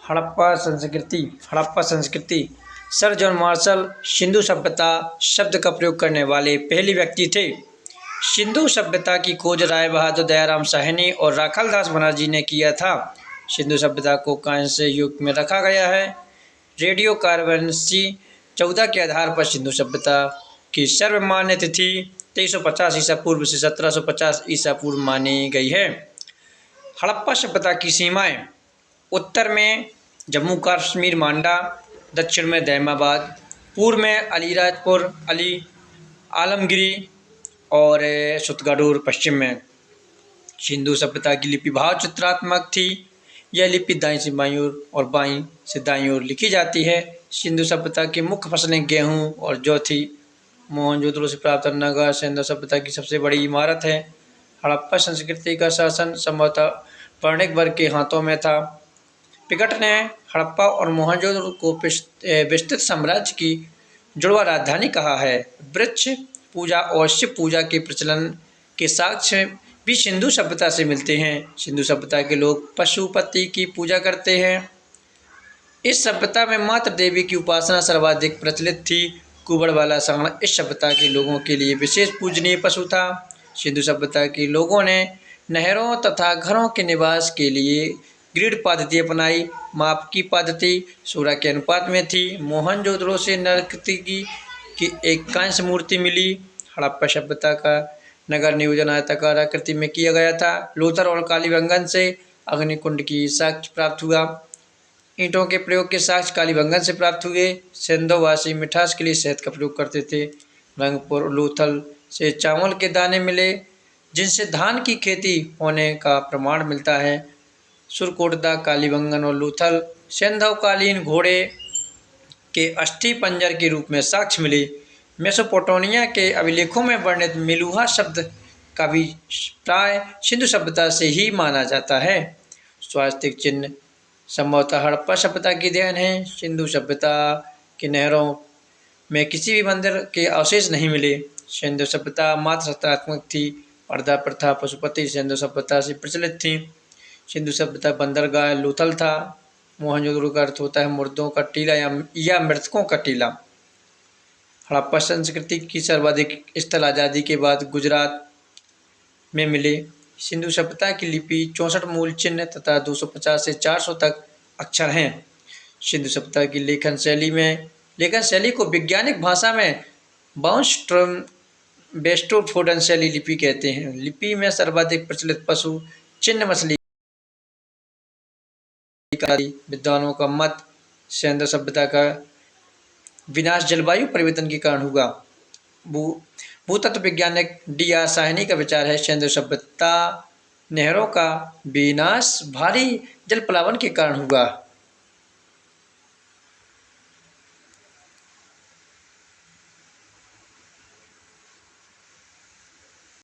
हड़प्पा संस्कृति sir John Marshall Sindhu सभ्यता शब्द का प्रयोग करने वाले पहले व्यक्ति थे। सिंधु सभ्यता की खोज राय बहादुर दयाराम साहनी और राखालदास बनर्जी ने किया था। सिंधु सभ्यता को कांस्य युग में रखा गया है। रेडियो कार्बनेसी 14 के आधार पर सिंधु सभ्यता की सर्वमान्य तिथि 2350 ईसा पूर्व से 1750 ईसा पूर्व मानी गई है। हड़प्पा सभ्यता की सीमाएं उत्तर में जम्मू कश्मीर मांडा, दक्षिण में दैमाबाद, पूर्व में अलीराजपुर, आलमगिरी और सुतगडूर, पश्चिम में। सिंधु सभ्यता की लिपि भाव चित्रात्मक थी। यह लिपि दाईं से बाईं ओर और बाईं से दाईं ओर लिखी जाती है। सिंधु सभ्यता की मुख्य फसलें गेहूं और जौ थी। मोहनजोदड़ो से प्राप्त नगर सिंधु सभ्यता की सबसे बड़ी इमारत है। हड़प्पा संस्कृति का शासन संभवतः वर्णिक वर्ग के हाथों में था। पिकट ने हड़प्पा और मोहनजोदड़ो को विस्तृत साम्राज्य की जुड़वा राजधानी कहा है। वृक्ष पूजा और शिव पूजा के प्रचलन के साक्ष्य भी सिंधु सभ्यता से मिलते हैं। सिंधु सभ्यता के लोग पशुपति की पूजा करते हैं। इस सभ्यता में मातृ देवी की उपासना सर्वाधिक प्रचलित थी। कुबड़ वाला सांड इस सभ्यता के लोगों के लिए विशेष पूजनीय पशु था। सिंधु सभ्यता के लोगों ने नहरों तथा घरों के निवास के लिए ग्रिड पद्धति अपनाई। माप की पद्धति 16 के अनुपात में थी। मोहनजोदड़ो से नर्तकी की एक कांस्य मूर्ति मिली। हड़प्पा सभ्यता का नगर नियोजन आयताकार आकृति में किया गया था। लोथल और कालीबंगन से अग्निकुंड की साक्ष्य प्राप्त हुआ। ईंटों के प्रयोग के साक्ष्य कालीबंगन से प्राप्त हुए। सिंधवासी मिठास के लिए शहद का प्रयोग करते थे। रंगपुर और लोथल से चावल के दाने मिले, जिनसे धान की खेती होने का प्रमाण मिलता है। सुरकोटदा, कालीबंगन और लोथल सिंधवकालीन घोड़े के अस्थि पंजर के रूप में साक्ष्य मिले। मेसोपोटामिया के अभिलेखों में वर्णित मिलुहा शब्द का भी प्राय सिंधु सभ्यता से ही माना जाता है। स्वास्तिक चिन्ह संभवतः हड़प्पा सभ्यता की देन है। सिंधु सभ्यता की नहरों में किसी भी मंदिर के अवशेष नहीं मिले। सिंधु सभ्यता मात्र सकारात्मक थी। पर्दा प्रथा पशुपति सिंधु सभ्यता से प्रचलित थी। सिंधु सभ्यता बंदरगाह लोथल था। मोहनजोदड़ो का अर्थ होता है मुर्दों का टीला या मृतकों का टीला। हड़प्पा संस्कृति की सर्वाधिक स्थल आज़ादी के बाद गुजरात में मिले। सिंधु सभ्यता की लिपि 64 मूल चिन्ह तथा 250 से 400 तक अक्षर हैं। सिंधु सभ्यता की लेखन शैली को वैज्ञानिक भाषा में बाउंस बेस्टोफोडन शैली लिपि कहते हैं। लिपि में सर्वाधिक प्रचलित पशु चिन्ह मछली का विद्वानों का मत सिंधु सभ्यता का विनाश जलवायु परिवर्तन के कारण हुआ। भूतत्व वैज्ञानिक डी.आर. साहनी का विचार है सिंधु सभ्यता नहरों का विनाश भारी जलप्लावन के कारण हुआ।